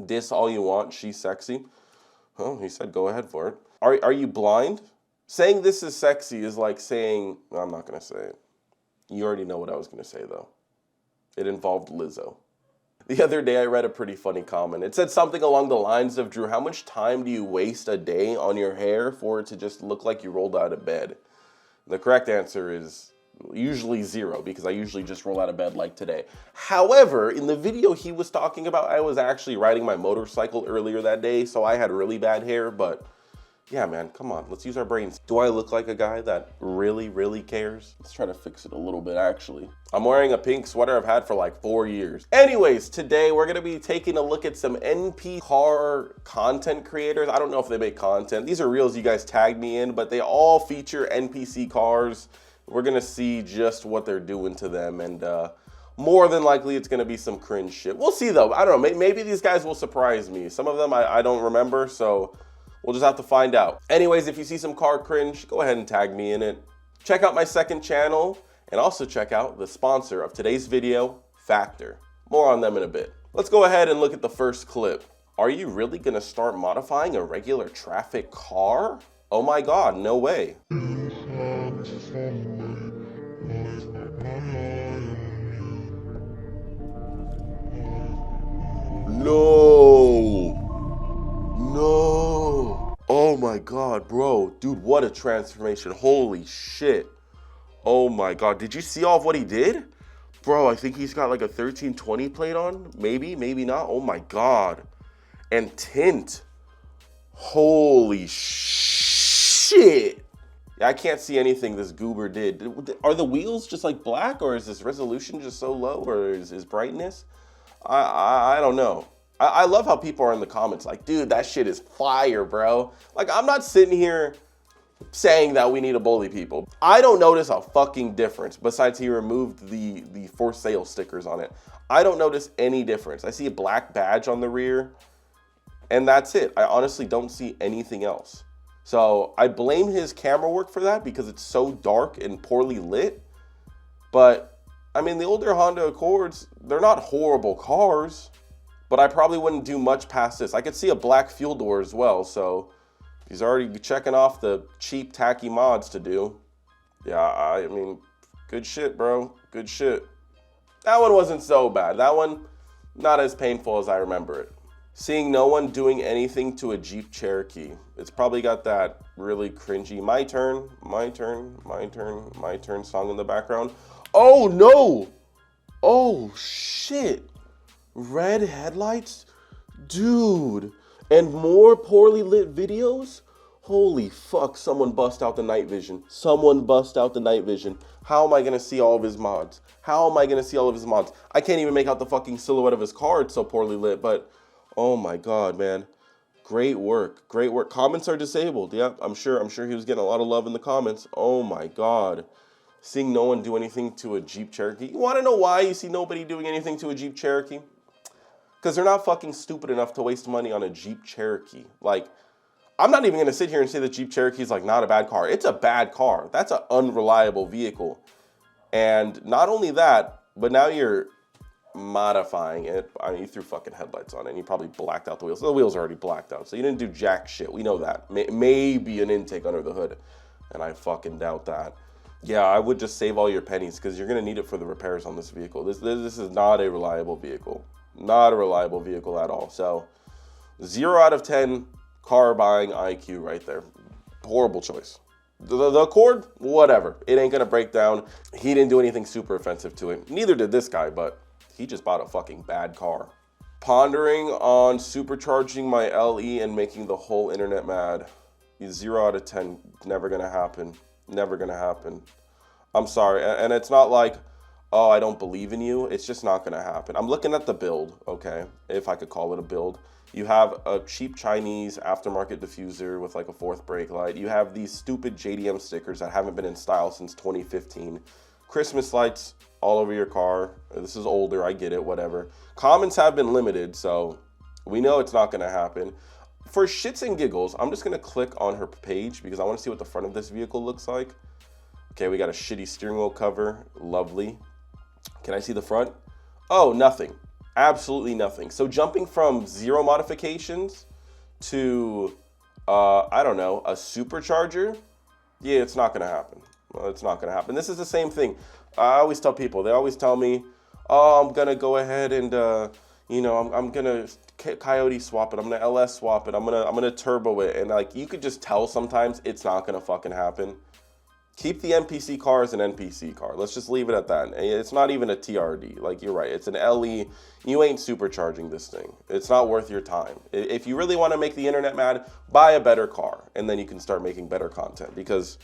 Diss all you want, she's sexy. Oh, he said go ahead for it. Are you blind? Saying this is sexy is like saying, no, I'm not going to say it. You already know what I was going to say, though. It involved Lizzo. The other day, I read a pretty funny comment. It said something along the lines of, Drew, how much time do you waste a day on your hair for it to just look like you rolled out of bed? The correct answer is usually 0, because I usually just roll out of bed like today. However, in the video he was talking about, I was actually riding my motorcycle earlier that day, so I had really bad hair, but yeah, man, come on, let's use our brains. Do I look like a guy that really cares? Let's try to fix it a little bit, actually. I'm wearing a pink sweater I've had for like 4 years. Anyways, today we're gonna be taking a look at some NPC car content creators. I don't know if they make content. These are reels you guys tagged me in, but they all feature NPC cars. We're gonna see just what they're doing to them, and more than likely it's gonna be some cringe shit. We'll see though, I don't know, maybe these guys will surprise me. Some of them I don't remember, so we'll just have to find out. Anyways, if you see some car cringe, go ahead and tag me in it. Check out my second channel, and also check out the sponsor of today's video, Factor. More on them in a bit. Let's go ahead and look at the first clip. Are you really gonna start modifying a regular traffic car? Oh my God, no way. No. No. Oh my God, bro. Dude, what a transformation. Holy shit. Oh my God. Did you see all of what he did? Bro, I think he's got like a 1320 plate on. Maybe, maybe not. Oh my God. And tint. Holy shit. I can't see anything this goober did. Are the wheels just like black, or is this resolution just so low, or is his brightness? I don't know. I love how people are in the comments like, dude, that shit is fire, bro. Like, I'm not sitting here saying that we need to bully people. I don't notice a fucking difference besides he removed the for sale stickers on it. I don't notice any difference. I see a black badge on the rear, and that's it. I honestly don't see anything else. So I blame his camera work for that because it's so dark and poorly lit. But I mean, the older Honda Accords, they're not horrible cars, but I probably wouldn't do much past this. I could see a black fuel door as well, so he's already checking off the cheap, tacky mods to do. Yeah, I mean, good shit, bro. Good shit. That one wasn't so bad. That one, not as painful as I remember it. Seeing no one doing anything to a Jeep Cherokee. It's probably got that really cringy my turn, my turn, my turn, my turn song in the background. Oh no! Oh shit! Red headlights? Dude! And more poorly lit videos? Holy fuck, someone bust out the night vision. Someone bust out the night vision. How am I gonna see all of his mods? How am I gonna see all of his mods? I can't even make out the fucking silhouette of his car, it's so poorly lit, but oh my God, man. Great work, great work. Comments are disabled, yeah, I'm sure he was getting a lot of love in the comments. Oh my God. Seeing no one do anything to a Jeep Cherokee. You wanna know why you see nobody doing anything to a Jeep Cherokee? Because they're not fucking stupid enough to waste money on a Jeep Cherokee. Like, I'm not even going to sit here and say that Jeep Cherokee is like not a bad car. It's a bad car. That's an unreliable vehicle. And not only that, but now you're modifying it. I mean, you threw fucking headlights on it and you probably blacked out the wheels. The wheels are already blacked out, so you didn't do jack shit. We know that. Maybe an intake under the hood, and I fucking doubt that. Yeah, I would just save all your pennies because you're going to need it for the repairs on this vehicle. This is not a reliable vehicle. Not a reliable vehicle at all. So 0 out of 10 car buying IQ right there. Horrible choice. The Accord, whatever. It ain't gonna break down. He didn't do anything super offensive to it. Neither did this guy, but he just bought a fucking bad car. Pondering on supercharging my LE and making the whole internet mad. 0 out of 10. Never gonna happen. Never gonna happen. I'm sorry. And it's not like, oh, I don't believe in you. It's just not gonna happen. I'm looking at the build, okay, if I could call it a build. You have a cheap Chinese aftermarket diffuser with like a 4th brake light. You have these stupid JDM stickers that haven't been in style since 2015. Christmas lights all over your car. This is older, I get it, whatever. Comments have been limited, so we know it's not gonna happen. For shits and giggles, I'm just gonna click on her page because I wanna see what the front of this vehicle looks like. Okay, we got a shitty steering wheel cover, lovely. Can I see the front? Oh, nothing. Absolutely nothing. So jumping from 0 modifications to, I don't know, a supercharger, yeah, it's not gonna happen. Well, it's not gonna happen. This is the same thing. I always tell people, they always tell me, oh, I'm gonna go ahead and, you know, I'm gonna coyote swap it, I'm gonna LS swap it, I'm gonna turbo it, and like, you could just tell sometimes it's not gonna fucking happen. Keep the NPC car as an NPC car. Let's just leave it at that. It's not even a TRD. Like, you're right, it's an LE. You ain't supercharging this thing. It's not worth your time. If you really want to make the internet mad, buy a better car, and then you can start making better content, because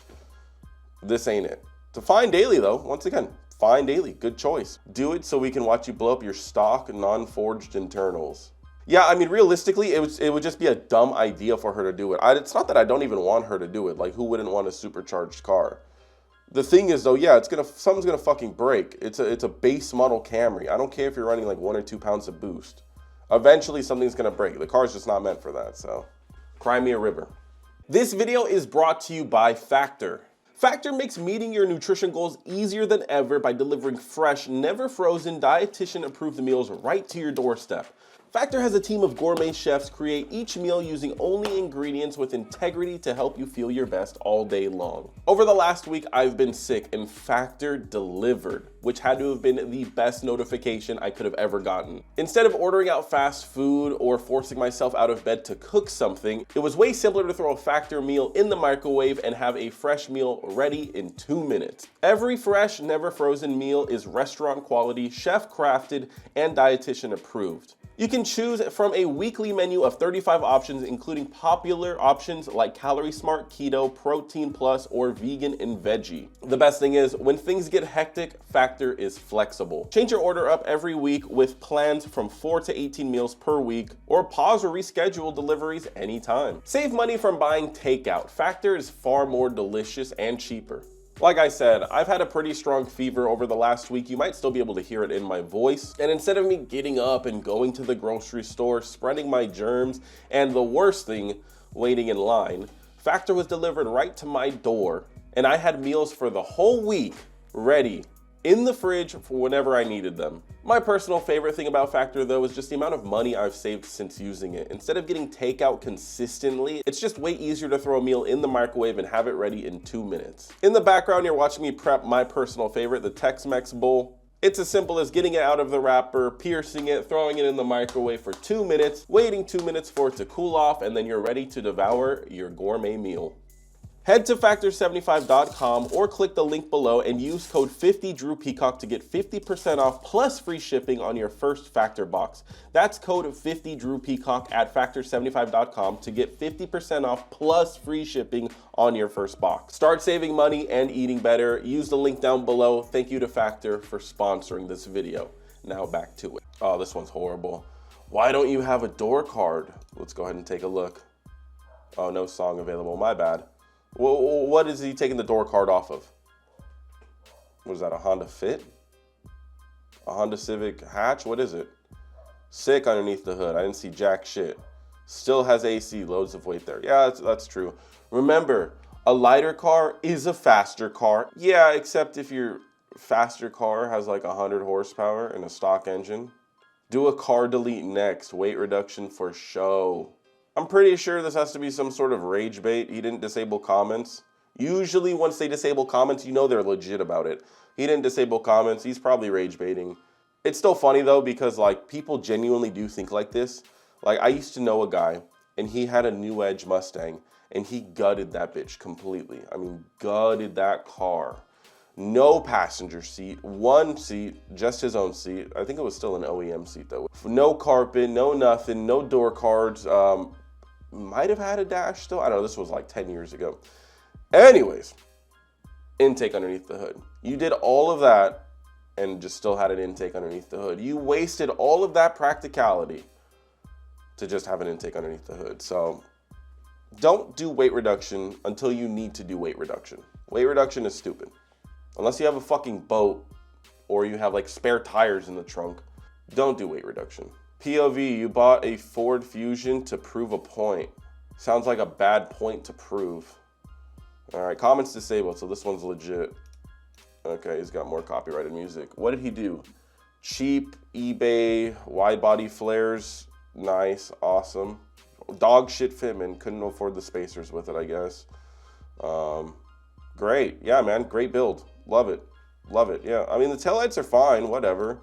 this ain't it. To Fine Daily, though, once again, Fine Daily, good choice. Do it so we can watch you blow up your stock non-forged internals. Yeah, I mean, realistically, it would just be a dumb idea for her to do it. It's not that I don't even want her to do it. Like, who wouldn't want a supercharged car? The thing is, though, yeah, something's gonna fucking break. It's a base model Camry. I don't care if you're running like 1 or 2 pounds of boost. Eventually, something's gonna break. The car's just not meant for that. So, cry me a river. This video is brought to you by Factor. Factor makes meeting your nutrition goals easier than ever by delivering fresh, never frozen, dietitian-approved meals right to your doorstep. Factor has a team of gourmet chefs create each meal using only ingredients with integrity to help you feel your best all day long. Over the last week, I've been sick and Factor delivered, which had to have been the best notification I could have ever gotten. Instead of ordering out fast food or forcing myself out of bed to cook something, it was way simpler to throw a Factor meal in the microwave and have a fresh meal ready in 2 minutes. Every fresh, never frozen meal is restaurant quality, chef crafted, and dietitian approved. You can choose from a weekly menu of 35 options, including popular options like Calorie Smart, Keto, Protein Plus, or Vegan and Veggie. The best thing is, when things get hectic, Factor is flexible. Change your order up every week with plans from 4 to 18 meals per week, or pause or reschedule deliveries anytime. Save money from buying takeout. Factor is far more delicious and cheaper. Like I said, I've had a pretty strong fever over the last week. You might still be able to hear it in my voice. And instead of me getting up and going to the grocery store, spreading my germs, and the worst thing, waiting in line, Factor was delivered right to my door. And I had meals for the whole week ready in the fridge for whenever I needed them. My personal favorite thing about Factor, though, is just the amount of money I've saved since using it. Instead of getting takeout consistently, it's just way easier to throw a meal in the microwave and have it ready in 2 minutes. In the background, you're watching me prep my personal favorite, the Tex-Mex bowl. It's as simple as getting it out of the wrapper, piercing it, throwing it in the microwave for 2 minutes, waiting 2 minutes for it to cool off, and then you're ready to devour your gourmet meal. Head to factor75.com or click the link below and use code 50DrewPeacock to get 50% off plus free shipping on your first Factor box. That's code 50DrewPeacock at factor75.com to get 50% off plus free shipping on your first box. Start saving money and eating better. Use the link down below. Thank you to Factor for sponsoring this video. Now back to it. Oh, this one's horrible. Why don't you have a door card? Let's go ahead and take a look. Oh, no song available. My bad. What is he taking the door card off of? What is that, a Honda Fit? A Honda Civic hatch? What is it? Sick underneath the hood. I didn't see jack shit. Still has AC, loads of weight there. Yeah, that's true. Remember, a lighter car is a faster car. Yeah, except if your faster car has like 100 horsepower and a stock engine. Do a car delete next. Weight reduction for show. I'm pretty sure this has to be some sort of rage bait. He didn't disable comments. Usually once they disable comments, you know they're legit about it. He didn't disable comments. He's probably rage baiting. It's still funny though, because like people genuinely do think like this. Like I used to know a guy and he had a New Edge Mustang and he gutted that bitch completely. I mean, gutted that car. No passenger seat, one seat, just his own seat. I think it was still an OEM seat though. No carpet, no nothing, no door cards. Might have had a dash still. I don't know, this was like 10 years ago. Anyways, intake underneath the hood. You did all of that and just still had an intake underneath the hood. You wasted all of that practicality to just have an intake underneath the hood. So don't do weight reduction until you need to do weight reduction. Weight reduction is stupid. Unless you have a fucking boat or you have like spare tires in the trunk, don't do weight reduction. POV, you bought a Ford Fusion to prove a point. Sounds like a bad point to prove. All right, comments disabled, so this one's legit. Okay, he's got more copyrighted music. What did he do? Cheap eBay wide body flares. Nice, awesome. Dog shit fitment. Couldn't afford the spacers with it, I guess. Great. Yeah, man. Great build. Love it. Love it. Yeah. I mean, the taillights are fine. Whatever.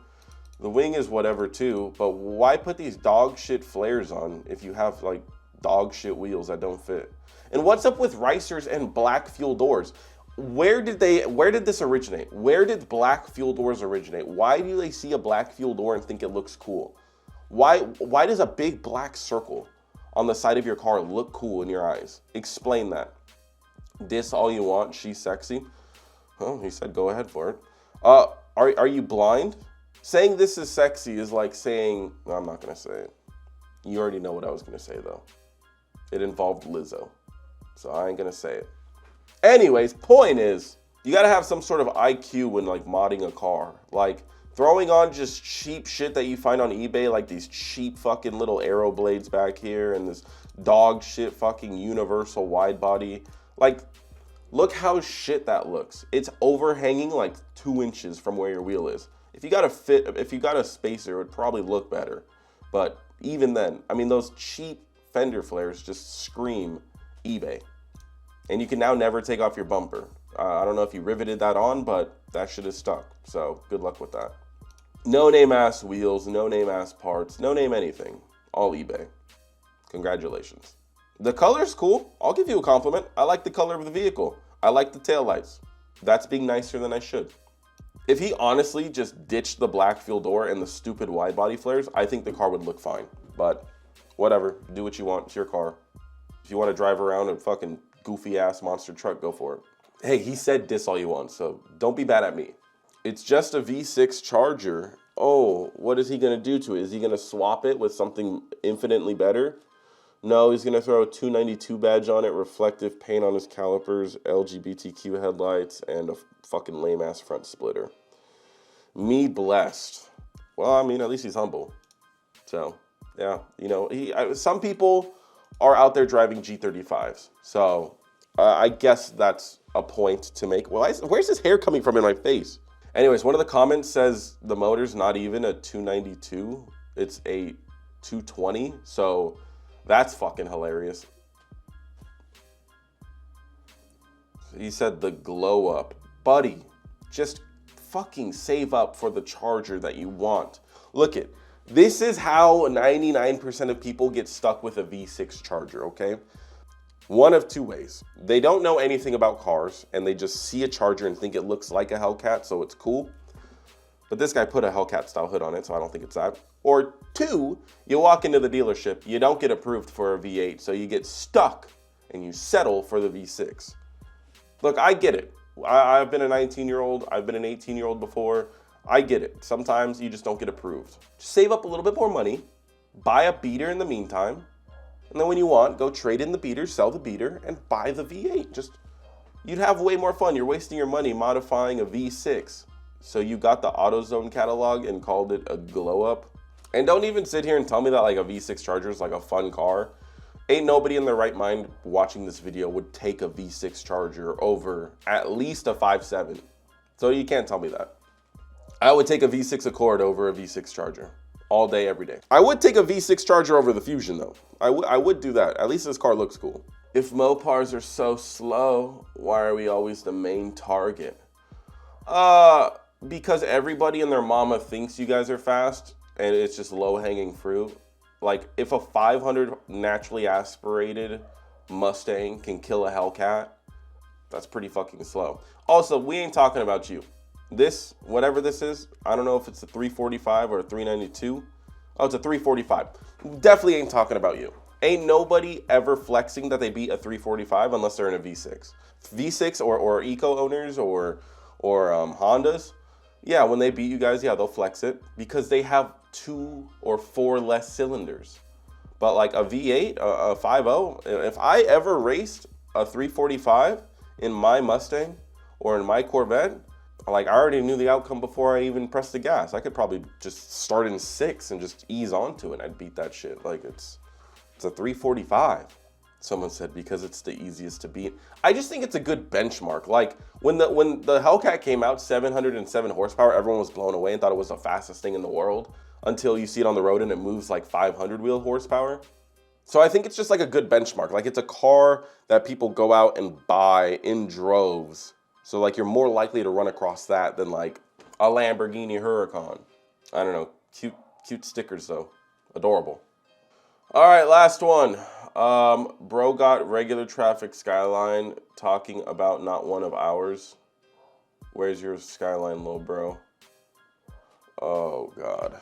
The wing is whatever too. But why put these dog shit flares on if you have like dog shit wheels that don't fit? And what's up with ricers and black fuel doors? Where did this originate? Where did black fuel doors originate? Why do they see a black fuel door and think it looks cool? Why does a big black circle on the side of your car look cool in your eyes? Explain that. Diss all you want, she's sexy. Oh, he said go ahead for it. Are you blind? Saying this is sexy is like saying, no, I'm not gonna say it. You already know what I was gonna say though. It involved Lizzo. So I ain't gonna say it. Anyways, point is, you gotta have some sort of IQ when like modding a car. Like throwing on just cheap shit that you find on eBay, like these cheap fucking little arrow blades back here and this dog shit fucking universal wide body. Like, look how shit that looks. It's overhanging like 2 inches from where your wheel is. If you got a spacer, it would probably look better. But even then, I mean, those cheap fender flares just scream eBay. And you can now never take off your bumper. I don't know if you riveted that on, but that shit is stuck. So good luck with that. No name ass wheels, no name ass parts, no name anything. All eBay. Congratulations. The color's cool. I'll give you a compliment. I like the color of the vehicle. I like the taillights. That's being nicer than I should. If he honestly just ditched the black fuel door and the stupid wide body flares, I think the car would look fine. But whatever, do what you want. It's your car. If you want to drive around a fucking goofy ass monster truck, go for it. Hey, he said diss all you want, so don't be bad at me. It's just a V6 Charger. Oh, what is he going to do to it? Is he going to swap it with something infinitely better? No, he's going to throw a 292 badge on it, reflective paint on his calipers, LGBTQ headlights, and a fucking lame-ass front splitter. Me blessed. Well, I mean, at least he's humble. So, yeah, you know, some people are out there driving G35s. So, I guess that's a point to make. Well, where's his hair coming from in my face? Anyways, one of the comments says the motor's not even a 292. It's a 220. So, that's fucking hilarious. He said the glow up. Buddy, just fucking save up for the Charger that you want. Look it. This is how 99% of people get stuck with a V6 Charger, okay? One of two ways. They don't know anything about cars and they just see a Charger and think it looks like a Hellcat, so it's cool. But this guy put a Hellcat style hood on it, so I don't think it's that. Or two, you walk into the dealership, you don't get approved for a V8, so you get stuck and you settle for the V6. Look, I get it. I've been a 19-year-old, I've been an 18-year-old before. I get it. Sometimes you just don't get approved. Just save up a little bit more money, buy a beater in the meantime, and then when you want, go trade in the beater, sell the beater, and buy the V8. You'd have way more fun. You're wasting your money modifying a V6. So you got the AutoZone catalog and called it a glow up. And don't even sit here and tell me that like a V6 Charger is like a fun car. Ain't nobody in their right mind watching this video would take a V6 Charger over at least a 5.7. So you can't tell me that. I would take a V6 Accord over a V6 Charger all day, every day. I would take a V6 Charger over the Fusion though. I would do that. At least this car looks cool. If Mopars are so slow, why are we always the main target? Because everybody and their mama thinks you guys are fast and it's just low-hanging fruit. Like, if a 500 naturally aspirated Mustang can kill a Hellcat, that's pretty fucking slow. Also, we ain't talking about you. This, whatever this is, I don't know if it's a 345 or a 392. Oh, it's a 345. Definitely ain't talking about you. Ain't nobody ever flexing that they beat a 345 unless they're in a V6. V6 or Eco owners or Hondas, yeah, when they beat you guys, yeah, they'll flex it because they have 2 or 4 less cylinders. But like a V8, a 5.0, if I ever raced a 345 in my Mustang or in my Corvette, like I already knew the outcome before I even pressed the gas. I could probably just start in 6 and just ease onto it and I'd beat that shit. Like it's a 345. Someone said because it's the easiest to beat. I just think it's a good benchmark. Like when the Hellcat came out, 707 horsepower, everyone was blown away and thought it was the fastest thing in the world until you see it on the road and it moves like 500 wheel horsepower. So I think it's just like a good benchmark. Like it's a car that people go out and buy in droves. So like you're more likely to run across that than like a Lamborghini Huracan. I don't know, cute stickers though, adorable. All right, last one. Bro got regular traffic Skyline talking about not one of ours. Where's your Skyline, little bro? Oh God.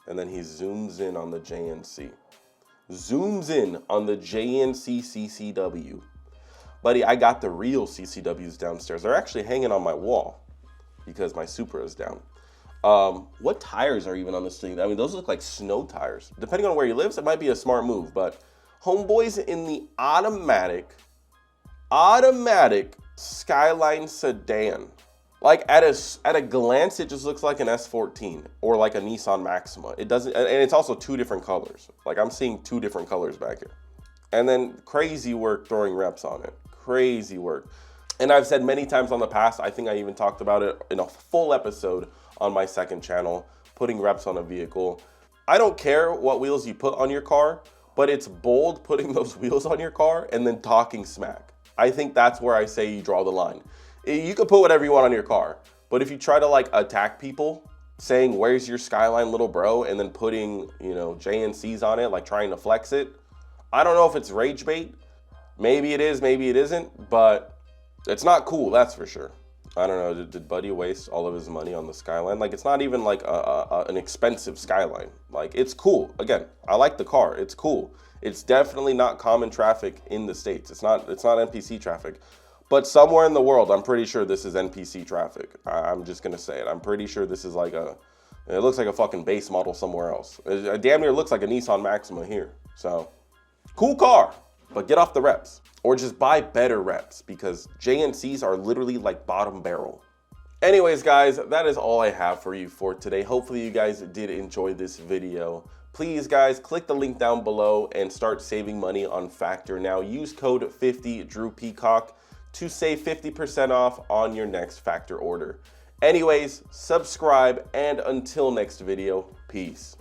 And then he zooms in on the JNC. Zooms in on the JNC CCW. Buddy, I got the real CCWs downstairs. They're actually hanging on my wall because my Supra is down. What tires are even on this thing? I mean, those look like snow tires. Depending on where he lives, it might be a smart move, but homeboy's in the automatic Skyline sedan. Like at a glance, it just looks like an S14 or like a Nissan Maxima. It doesn't, and it's also two different colors. Like I'm seeing two different colors back here. And then crazy work throwing reps on it. Crazy work. And I've said many times on the past, I think I even talked about it in a full episode on my second channel, putting reps on a vehicle. I don't care what wheels you put on your car, but it's bold putting those wheels on your car and then talking smack. I think that's where I say you draw the line. You can put whatever you want on your car, but if you try to like attack people, saying, where's your Skyline, little bro, and then putting, you know, JNCs on it, like trying to flex it, I don't know if it's rage bait. Maybe it is, maybe it isn't, but it's not cool, that's for sure. I don't know, did Buddy waste all of his money on the Skyline? Like, it's not even like an expensive Skyline. Like, it's cool. Again, I like the car, it's cool. It's definitely not common traffic in the States. It's not NPC traffic. But somewhere in the world, I'm pretty sure this is NPC traffic. I'm just gonna say it. I'm pretty sure this is like it looks like a fucking base model somewhere else. It damn near looks like a Nissan Maxima here. So, cool car, but get off the reps. Or just buy better reps because JNCs are literally like bottom barrel. Anyways, guys, that is all I have for you for today. Hopefully you guys did enjoy this video. Please, guys, click the link down below and start saving money on Factor now. Use code 50DrewPeacock to save 50% off on your next Factor order. Anyways, subscribe, and until next video, peace.